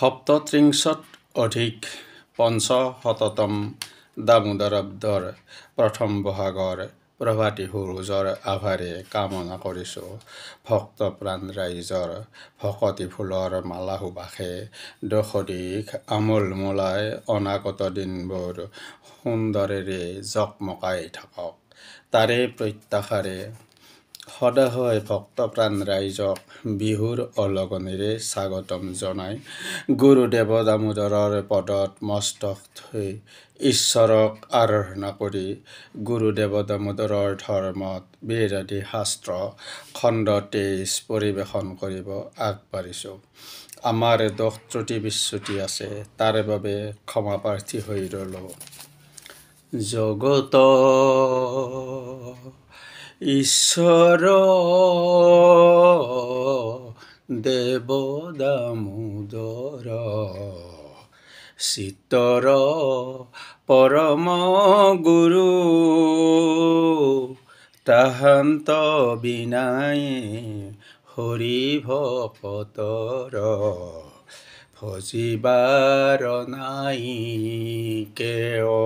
সপ্তত্ৰিংশত অধিক পঞ্চশততম দামোদৰাব্দৰ প্ৰথম বহাগৰ প্ৰভাতী সূৰুজৰ আভাৰে কামনা কৰিছোঁ ভক্তপ্ৰাণ ৰাইজৰ ভকতি ফুলৰ মালা সুবাসে দশদিশ আমোল মোলাই অনাগত দিনবোৰ সুন্দৰেৰে জকমকাই থাকক তাৰে প্ৰত্যাশাৰে সদায় ভক্তপ্ৰাণ ৰাইজক বিহুৰ অলগনেৰে স্বাগতম জনাই গুৰুদেৱ দামোদৰৰ পদত মস্তক থৈ ঈশ্বৰক আৰাধনা কৰি গুৰুদেৱ দামোদৰৰ ধৰ্মত বেদাদি শাস্ত্ৰ খণ্ড 23 পৰিৱেশন কৰিব আগবাঢ়িছোঁ। আমাৰ দোষ ত্ৰুটি বিচ্যুতি আছে, তাৰ বাবে ক্ষমাপ্ৰাৰ্থী হৈ ৰ'লো। জগত ঈশ্বৰ দেৱ দামোদৰ চিত্তৰ পৰম গুৰু তাহান্ত বিনাই হৰি ভকতৰ ভজিবাৰ নাই কেও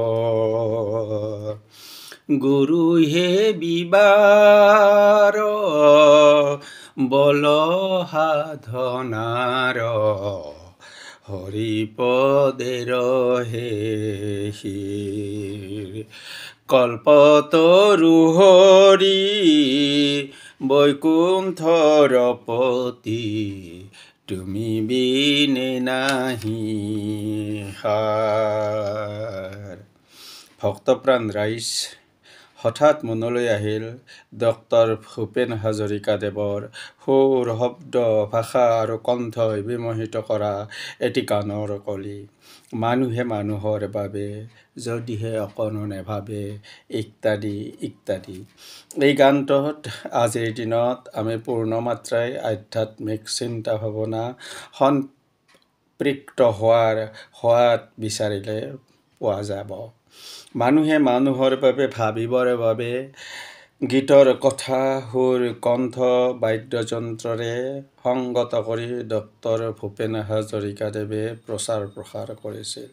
গুৰু হে বিবাৰ বল সাধনাৰ হৰিপদেৰ হে কল্পতৰু হৰি বৈকুণ্ঠৰ পতি তুমি বিনে নাহি সাৰ। ভক্তপ্ৰাণ ৰাইজ, হঠাৎ মনলৈ আহিল ডক্টৰ ভূপেন হাজৰিকাদেৱৰ সুৰ শব্দ ভাষা আৰু কণ্ঠই বিমোহিত কৰা এটি গানৰ কলি। মানুহে মানুহৰ বাবে যদিহে অকণো নেভাবে ইত্যাদি ইত্যাদি। এই গানটোত আজিৰ দিনত আমি পূৰ্ণমাত্ৰাই আধ্যাত্মিক চিন্তা ভাৱনা সম্পৃক্ত হোৱাত বিচাৰিলে পোৱা যাব। মানুহে মানুহৰ বাবে ভাবিবৰ বাবে গীতৰ কথা সুৰ কণ্ঠ বাদ্যযন্ত্ৰৰে সংগত কৰি ডক্টৰ ভূপেন হাজৰিকাদেৱে প্ৰচাৰ প্ৰসাৰ কৰিছিল।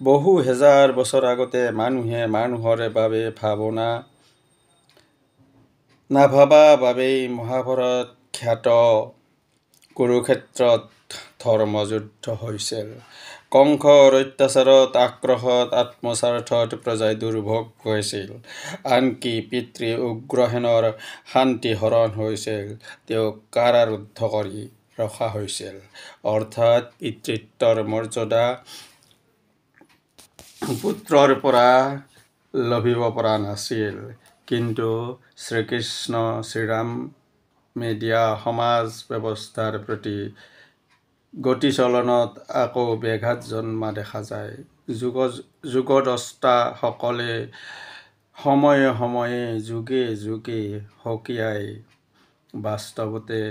বহু হেজাৰ বছৰ আগতে মানুহে মানুহৰ বাবে ভাৱনা নাভাবা বাবেই মহাভাৰত খ্যাত কুৰুক্ষেত্ৰত ধৰ্মযুদ্ধ হৈছিল। কংসৰ অত্যাচাৰত আক্ৰোশত আত্মস্বাৰ্থত প্ৰজাই দুৰ্ভোগ গৈছিল। আনকি পিতৃ উগ্ৰসেনৰ শান্তি হৰণ হৈছিল, তেওঁক কাৰাৰুদ্ধ কৰি ৰখা হৈছিল। অৰ্থাৎ পিতৃত্বৰ মৰ্যাদা পুত্ৰৰ পৰা লভিব পৰা নাছিল। কিন্তু শ্ৰীকৃষ্ণ শ্ৰীৰামে দিয়া সমাজ ব্যৱস্থাৰ প্ৰতি গতিচলনত আকৌ ব্যাঘাত জন্মা দেখা যায়। যুগদ্ৰষ্টাসকলে সময়ে সময়ে যুগে যুগে সকীয়াই বাস্তৱতে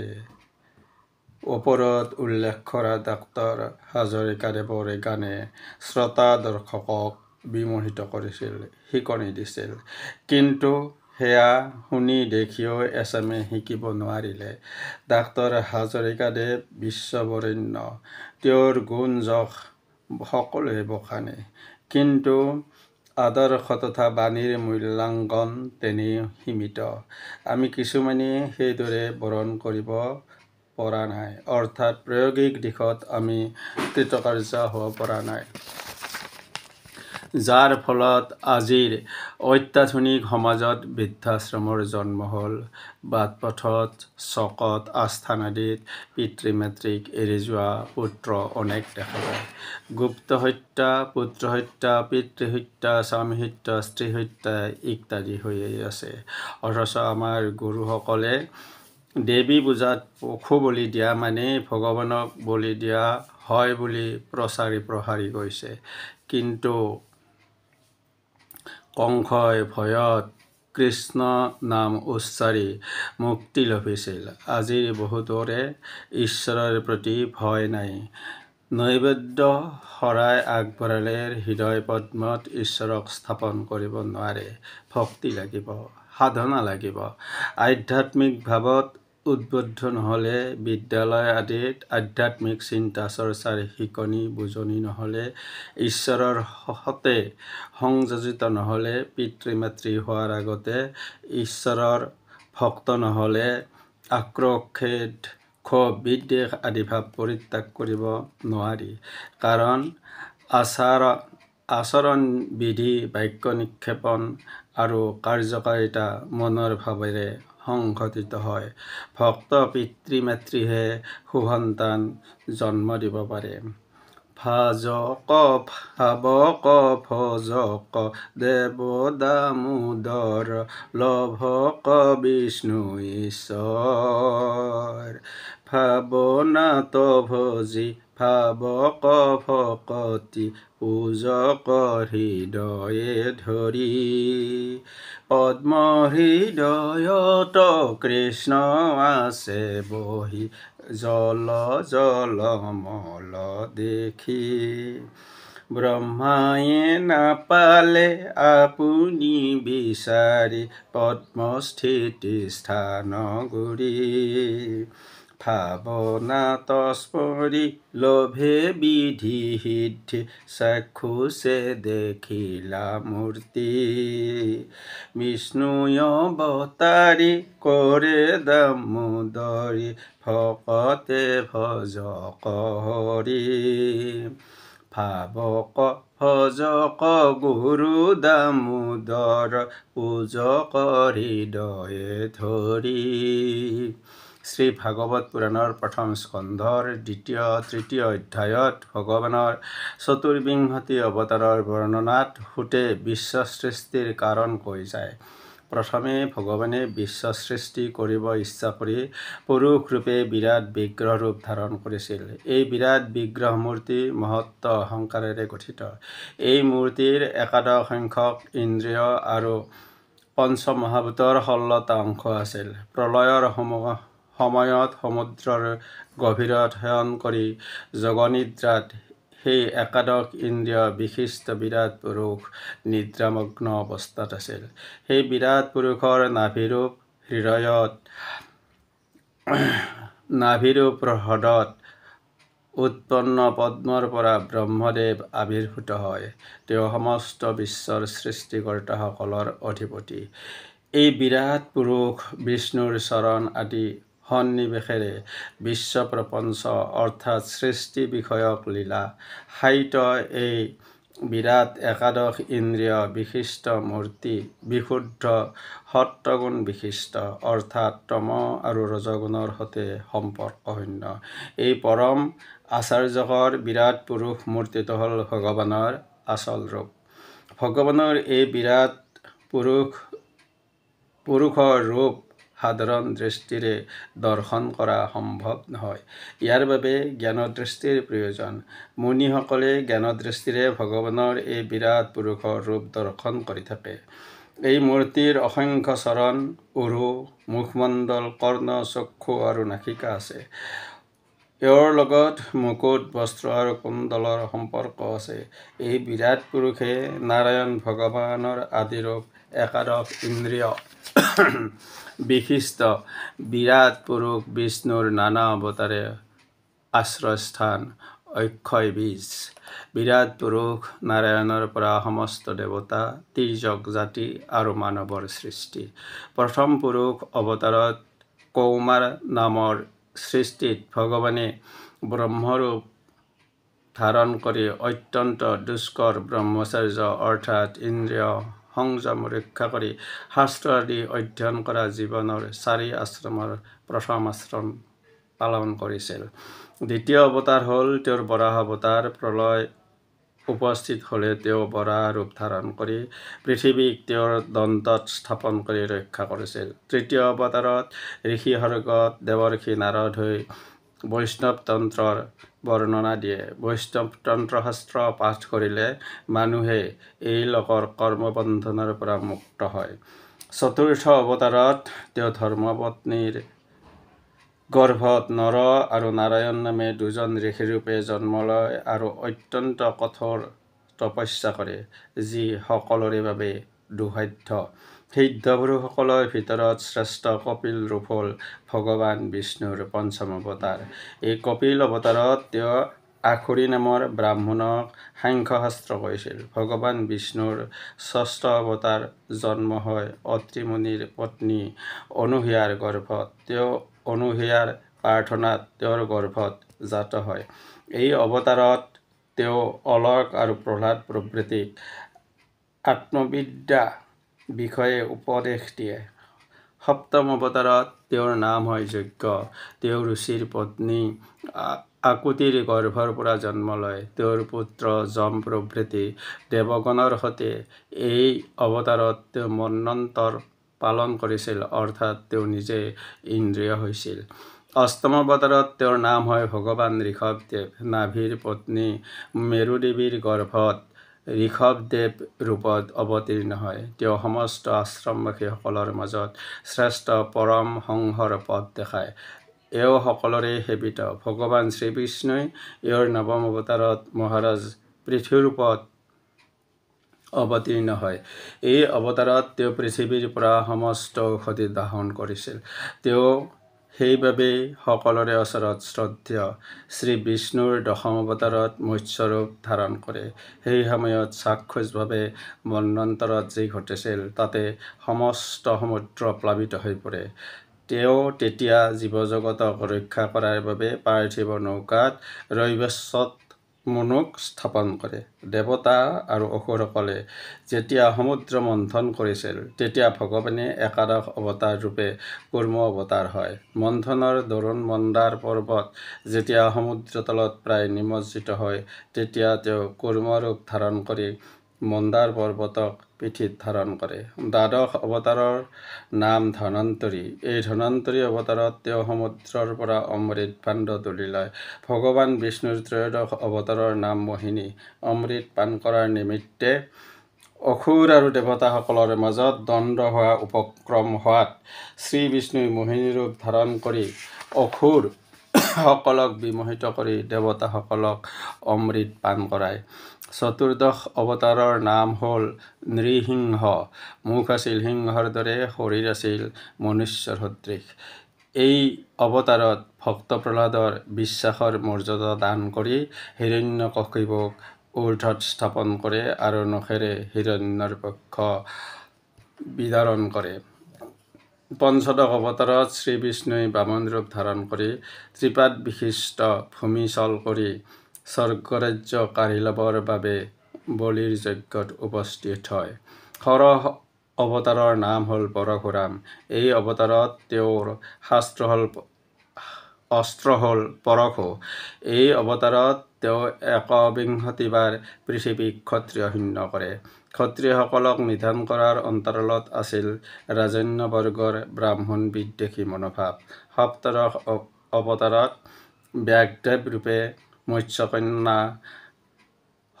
ওপৰত উল্লেখ কৰা ডক্টৰ হাজৰিকাদেৱৰ গানে শ্ৰোতা দৰ্শকক বিমোহিত কৰিছিল, শিকনি দিছিল। কিন্তু সেয়া শুনি দেখিও এচামে শিকিব নোৱাৰিলে। ডক্টৰ হাজৰিকাদেৱ বিশ্ববৰেণ্য, তেওঁৰ গুণ যশ সকলোৱে বখানে। কিন্তু আদৰ্শ তথা বাণীৰ মূল্যাংকন তেনেই সীমিত। আমি কিছুমানে সেইদৰে বৰণ কৰিব পৰা নাই, অৰ্থাৎ প্ৰায়োগিক দিশত আমি কৃতকাৰ্য হ'ব পৰা নাই। যাৰ ফলত আজিৰ অত্যাধুনিক সমাজত বৃদ্ধাশ্ৰমৰ জন্ম হ'ল। বাটপথত, চকত, আস্থান আদিত পিতৃ মাতৃক এৰি যোৱা পুত্ৰ অনেক দেখা যায়। গুপ্ত হত্যা, পুত্ৰ হত্যা, পিতৃ হত্যা, স্বামী হত্যা, স্ত্ৰী হত্যা ইত্যাদি হৈয়ে আছে। অথচ আমাৰ গুৰুসকলে দেৱী পূজাত পশু বলি দিয়া মানেই ভগৱানক বলি দিয়া হয় বুলি প্ৰচাৰি প্ৰসাৰি গৈছে। কিন্তু কংসই ভয়ত কৃষ্ণ নাম উচ্চাৰি মুক্তি লভিছিল। আজিৰ বহুতৰে ঈশ্বৰৰ প্ৰতি ভয় নাই। নৈবেদ্য শৰাই আগবঢ়ালে হৃদয় পদ্মত ঈশ্বৰক স্থাপন কৰিব নোৱাৰে। ভক্তি লাগিব, সাধনা লাগিব, আধ্যাত্মিক ভাৱত উদ্বুদ্ধ নহ'লে, বিদ্যালয় আদিত আধ্যাত্মিক চিন্তা চৰ্চাৰ শিকনি বুজনি নহ'লে, ঈশ্বৰৰ সতে সংযোজিত নহ'লে, পিতৃ মাতৃ হোৱাৰ আগতে ঈশ্বৰৰ ভক্ত নহ'লে, আক্ৰোশ ক্ষোভ বিদ্বেষ আদি ভাৱ পৰিত্যাগ কৰিব নোৱাৰি। কাৰণ আচৰণ বিধি বাক্য নিক্ষেপণ আৰু কাৰ্যকাৰিতা মনৰ ভাৱেৰে সংঘটিত হয়। ভক্ত পিতৃ মাতৃহে সুসন্তান জন্ম দিব পাৰে। ভাজক ভাৱক ভজক দেৱ দামোদৰ লভক বিষ্ণু ঈশ্বৰ। ভাৱনাত ভজি ভাৱক ভকতি পূজক হৃদয়ে ধৰি। পদ্ম হৃদয়ত কৃষ্ণ আছে বহি জল জলমল দেখি। ব্ৰহ্মাই নাপালে আপুনি বিচাৰি পদ্মস্থিতি স্থান গুৰি। ভাৱনাত স্মৰি লোভে বিধি সিদ্ধি চাক্ষুষে দেখিলা মূৰ্তি। বিষ্ণুয় অৱতাৰী কৰে দামোদৰী ভকতে ভজক হৰি। ভাৱক ভজক গুৰু দামোদৰ পূজক হৃদয়ে ধৰি। শ্ৰী ভাগৱত পুৰাণৰ প্ৰথম স্কন্ধৰ ২য়-তৃতীয় অধ্যায়ত ভগৱানৰ চতুৰ্বিংশতি অৱতাৰৰ বৰ্ণনাত সুতে বিশ্ব সৃষ্টিৰ কাৰণ কৈ যায়। প্ৰথমে ভগৱানে বিশ্ব সৃষ্টি কৰিব ইচ্ছা কৰি পুৰুষ ৰূপে বিৰাট বিগ্ৰহ ৰূপ ধাৰণ কৰিছিল। এই বিৰাট বিগ্ৰহ মূৰ্তি মহত্ব অহংকাৰেৰে গঠিত। এই মূৰ্তিৰ একাদশ সংখ্যক ইন্দ্ৰিয় আৰু পঞ্চমহাভূতৰ 16টা অংশ আছিল। প্ৰলয়ৰ সময়ত সমুদ্ৰৰ গভীৰত শয়ন কৰি যোগনিদ্ৰাত সেই একাদশ ইন্দ্ৰিয় বিশিষ্ট বিৰাট পুৰুষ নিদ্ৰামগ্ন অৱস্থাত আছিল। সেই বিৰাট পুৰুষৰ নাভিৰূপ হ্ৰদত উৎপন্ন পদ্মৰ পৰা ব্ৰহ্মদেৱ আবিৰ্ভূত হয়। তেওঁ সমস্ত বিশ্বৰ সৃষ্টিকৰ্তাসকলৰ অধিপতি। এই বিৰাট পুৰুষ বিষ্ণুৰ চৰণ আদি সন্নিৱেশেৰে বিশ্ব প্ৰপঞ্চ অৰ্থাৎ সৃষ্টি বিষয়ক লীলা সাহিত্য এই বিৰাট একাদশ ইন্দ্ৰিয় বিশিষ্ট মূৰ্তি বিশুদ্ধ সত্ত্বগুণ বিশিষ্ট অৰ্থাৎ তম আৰু ৰজগুণৰ সৈতে সম্পৰ্কশূন্য। এই পৰম আশ্চৰ্যকৰ বিৰাট পুৰুষ মূৰ্তিটো হ'ল ভগৱানৰ আচল ৰূপ। ভগৱানৰ এই বিৰাট পুৰুষৰ ৰূপ সাধাৰণ দৃষ্টিৰে দৰ্শন কৰা সম্ভৱ নহয়। ইয়াৰ বাবে জ্ঞানদৃষ্টিৰ প্ৰয়োজন। মুনিসকলে জ্ঞানদৃষ্টিৰে ভগৱানৰ এই বিৰাট পুৰুষৰ ৰূপ দৰ্শন কৰি থাকে। এই মূৰ্তিৰ অসংখ্য চৰণ, উৰু, মুখমণ্ডল, কৰ্ণ, চক্ষু আৰু নাসিকা আছে। এওঁৰ লগত মুকুট, বস্ত্ৰ আৰু কুণ্ডলৰ সম্পৰ্ক আছে। এই বিৰাট পুৰুষে নাৰায়ণ ভগৱানৰ আদিৰূপ একাদশ ইন্দ্ৰিয় বিশিষ্ট বিৰাট পুৰুষ বিষ্ণুৰ নানা অৱতাৰে আশ্ৰয়স্থান, অক্ষয় বীজ। বিৰাট পুৰুষ নাৰায়ণৰ পৰা সমস্ত দেৱতা, তিৰ্যক জাতি আৰু মানৱৰ সৃষ্টি। প্ৰথম পুৰুষ অৱতাৰত কৌমাৰ নামৰ সৃষ্টিত ভগৱানে ব্ৰহ্মৰূপ ধাৰণ কৰি অত্যন্ত দুষ্কৰ ব্ৰহ্মচৰ্য অৰ্থাৎ ইন্দ্ৰিয় সংযম ৰক্ষা কৰি শাস্ত্ৰ আদি অধ্যয়ন কৰা জীৱনৰ 4 আশ্ৰমৰ প্ৰথম আশ্ৰম পালন কৰিছিল। দ্বিতীয় অৱতাৰ হ'ল তেওঁৰ বৰাহ অৱতাৰ। প্ৰলয় উপস্থিত হ'লে তেওঁ বৰাহ ৰূপ ধাৰণ কৰি পৃথিৱীক তেওঁৰ দন্তত স্থাপন কৰি ৰক্ষা কৰিছিল। তৃতীয় অৱতাৰত ঋষি সৰ্গত দেৱৰ্ষি নাৰদ হৈ বৈষ্ণৱ তন্ত্ৰৰ বৰ্ণনা দিয়ে। বৈষ্ণৱ তন্ত্ৰশাস্ত্ৰ পাঠ কৰিলে মানুহে এই লোকৰ কৰ্মবন্ধনৰ পৰা মুক্ত হয়। চতুৰ্থ অৱতাৰত তেওঁ ধৰ্মপত্নীৰ গৰ্ভত নৰ আৰু নাৰায়ণ নামে 2জন ঋষিৰূপে জন্ম লয় আৰু অত্যন্ত কঠোৰ তপস্যা কৰে, যি সকলোৰে বাবে দুঃসাধ্য। সিদ্ধপুৰুষসকলৰ ভিতৰত শ্ৰেষ্ঠ কপিল ৰূপ হ'ল ভগৱান বিষ্ণুৰ পঞ্চম অৱতাৰ। এই কপিল অৱতাৰত তেওঁ আখুৰী নামৰ ব্ৰাহ্মণক সাংখ্যশাস্ত্ৰ কৈছিল। ভগৱান বিষ্ণুৰ ষষ্ঠ অৱতাৰ জন্ম হয় অত্ৰি মুনিৰ পত্নী অনুসূয়াৰ গৰ্ভত। তেওঁ অনুসূয়াৰ প্ৰাৰ্থনাত তেওঁৰ গৰ্ভত জাত হয়। এই অৱতাৰত তেওঁ অলক আৰু প্ৰহ্লাদ প্ৰভৃতিক আত্মবিদ্যা বিষয়ে উপদেশ দিয়ে। সপ্তম অৱতাৰত তেওঁৰ নাম হয় যজ্ঞ। তেওঁ ঋষিৰ পত্নী আকুতিৰ গৰ্ভৰ পৰা জন্ম লয়। তেওঁৰ পুত্ৰ যম প্ৰভৃতি দেৱগণৰ সৈতে এই অৱতাৰত তেওঁ মন্বন্তৰ পালন কৰিছিল, অৰ্থাৎ তেওঁ নিজে ইন্দ্ৰিয় হৈছিল। অষ্টম অৱতাৰত তেওঁৰ নাম হয় ভগৱান ঋষভদেৱ। নাভিৰ পত্নী মেৰুদেৱীৰ গৰ্ভত ঋষভদেৱ ৰূপত অৱতীৰ্ণ হয়। তেওঁ সমস্ত আশ্ৰমবাসীসকলৰ মাজত শ্ৰেষ্ঠ পৰম হংসৰ পথ দেখায়। এওঁ সকলোৰে সেৱিত। ভগৱান শ্ৰীবিষ্ণুই এওঁৰ নৱম অৱতাৰত মহাৰাজ পৃথুৰূপত অৱতীৰ্ণ হয়। এই অৱতাৰত তেওঁ পৃথিৱীৰ পৰা সমস্ত ঔষধি দাহন কৰিছিল। তেওঁ সেইবাবেই সকলোৰে ওচৰত শ্ৰদ্ধেয়। শ্ৰীবিষ্ণুৰ দশম অৱতাৰত মৎস্যৰূপ ধাৰণ কৰে। সেই সময়ত চাক্ষুষভাৱে মন্বন্তৰত যি ঘটিছিল তাতে সমস্ত সমুদ্ৰ প্লাবিত হৈ পৰে। তেওঁ তেতিয়া জীৱজগতক ৰক্ষা কৰাৰ বাবে পাৰ্থিৱ নৌকাত ৰৈৱস্বত মনুক স্থাপন কৰে। দেৱতা আৰু অসুৰসকলে যেতিয়া সমুদ্ৰ মন্থন কৰিছিল তেতিয়া ভগৱানে একাদশ অৱতাৰ ৰূপে কুৰ্ম অৱতাৰ হয়। মন্থনৰ দৰুণ মন্দাৰ পৰ্বত যেতিয়া সমুদ্ৰতলত প্ৰায় নিমজ্জিত হয় তেতিয়া তেওঁ কুৰ্ম ৰূপ ধাৰণ কৰি মন্দাৰ পৰ্বতক পিঠিত ধাৰণ কৰে। দ্বাদশ অৱতাৰৰ নাম ধনন্তৰী। এই ধনন্তৰী অৱতাৰত তেওঁ সমুদ্ৰৰ পৰা অমৃত ভাণ্ড তুলি লয়। ভগৱান বিষ্ণুৰ ত্ৰয়োদশ অৱতাৰৰ নাম মোহিনী। অমৃত পান কৰাৰ নিমিত্তে অসুৰ আৰু দেৱতাসকলৰ মাজত দ্বন্দ্ব হোৱা উপক্ৰম হোৱাত শ্ৰীবিষ্ণুই মোহিনী ৰূপ ধাৰণ কৰি অসুৰ সকলক বিমোহিত কৰি দেৱতাসকলক অমৃত পান কৰায়। চতুৰ্দশ অৱতাৰৰ নাম হ'ল নৃসিংহ। মুখ আছিল সিংহৰ দৰে, শৰীৰ আছিল মনুষ্যৰ সদৃশ। এই অৱতাৰত ভক্ত প্ৰহ্লাদৰ বিশ্বাসৰ মৰ্যাদা দান কৰি হিৰণ্যকশিপুক ঊৰ্ধ্বত স্থাপন কৰে আৰু নখেৰে হিৰণ্যৰ বক্ষ বিদাৰণ কৰে। পঞ্চদশ অৱতাৰত শ্ৰীবিষ্ণুই বামন ৰূপ ধাৰণ কৰি ত্ৰিপাদ বিশিষ্ট ভূমি ছল কৰি স্বৰ্গৰাজ্য কাঢ়ি ল'বৰ বাবে বলিৰ যজ্ঞত উপস্থিত হয়। ষোড়শ অৱতাৰৰ নাম হ'ল পৰশুৰাম। এই অৱতাৰত তেওঁৰ অস্ত্ৰ হ'ল পৰশু। এই অৱতাৰত তেওঁ একবিংশতিবাৰ পৃথিৱীক ক্ষত্ৰিয় শূন্য কৰে। ক্ষত্ৰিয়সকলক নিধন কৰাৰ অন্তৰালত আছিল ৰাজন্যবৰ্গৰ ব্ৰাহ্মণ বিদ্বেষী মনোভাৱ। সপ্তদশ অৱতাৰত ব্যাসদেৱ ৰূপে মৎস্যকন্যা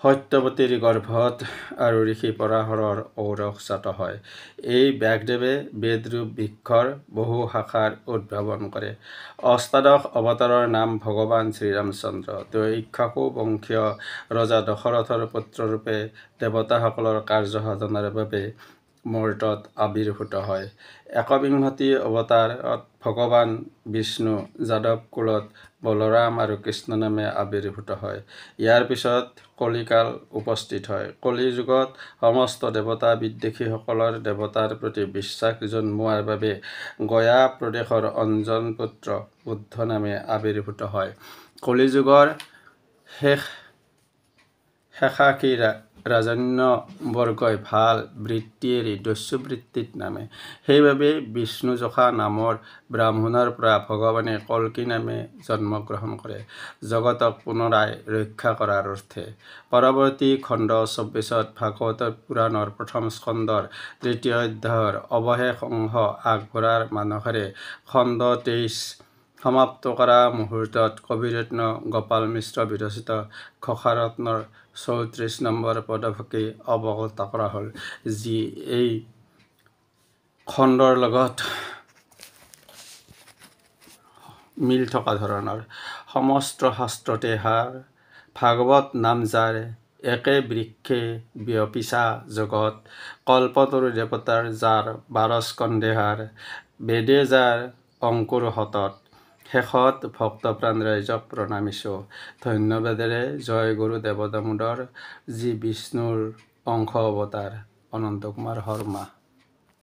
সত্যৱতীৰ গৰ্ভত আৰু ঋষি পৰাশৰৰ ঔৰস জাত হয়। এই ব্যাসদেৱে বেদৰূপ বৃক্ষৰ বহু শাখাৰ উদ্ভাৱন কৰে। অষ্টাদশ অৱতাৰৰ নাম ভগৱান শ্ৰীৰামচন্দ্ৰ। তেওঁ ইক্ষ্বাকু বংশীয় ৰজা দশৰথৰ পুত্ৰৰূপে দেৱতাসকলৰ কাৰ্য সাধনাৰ বাবে মৰ্ত্যত আবিৰ্ভূত হয়। একবিংশতি অৱতাৰত ভগৱান বিষ্ণু যাদৱ কুলত বলৰাম আৰু কৃষ্ণ নামে আবিৰ্ভূত হয়। ইয়াৰ পিছত কলিকাল উপস্থিত হয়। কলি যুগত সমস্ত দেৱতা বিদ্বেষীসকলৰ দেৱতাৰ প্ৰতি বিশ্বাস জন্মোৱাৰ বাবে গয়া প্ৰদেশৰ অঞ্জন পুত্ৰ বুদ্ধ নামে আবিৰ্ভূত হয়। কলিযুগৰ শেষাশী ৰাজন্যবৰ্গই ভাল বৃত্তি এৰি দস্যুবৃত্তিত নামে। সেইবাবে বিষ্ণুযশা নামৰ ব্ৰাহ্মণৰ পৰা ভগৱানে কল্কি নামে জন্মগ্ৰহণ কৰে জগতক পুনৰাই ৰক্ষা কৰাৰ অৰ্থে। পৰৱৰ্তী খণ্ড ২৪ত ভাগৱত পুৰাণৰ প্ৰথম স্কন্ধৰ তৃতীয় অধ্যায়ৰ অৱশেষ অংশ আগবঢ়াৰ মানসেৰে খণ্ড ২৩ সমাপ্ত কৰা মুহূৰ্তত কবিৰত্ন গোপাল মিশ্ৰ বিৰচিত ঘোষাৰত্নৰ ৩৪ নম্বৰ পদফাকি অৱগত কৰা হ'ল, যি এই খণ্ডৰ লগত মিল থকা ধৰণৰ। সমস্ত শাস্ত্ৰতে সাৰ ভাগৱত নাম যাৰ একে বৃক্ষে বিয়পিছা জগত, কল্পতৰু দেৱতাৰ যাৰ 12 স্কন্ধেহাৰ, বেদে যাৰ অংকুৰ হতত, শেষত ভক্তপ্ৰাণ ৰাইজক প্ৰণামিছোঁ। ধন্যবাদেৰে জয় গুৰু দেৱ দামোদৰ, যি বিষ্ণুৰ অংশ অৱতাৰ অনন্ত কুমাৰ শৰ্মা।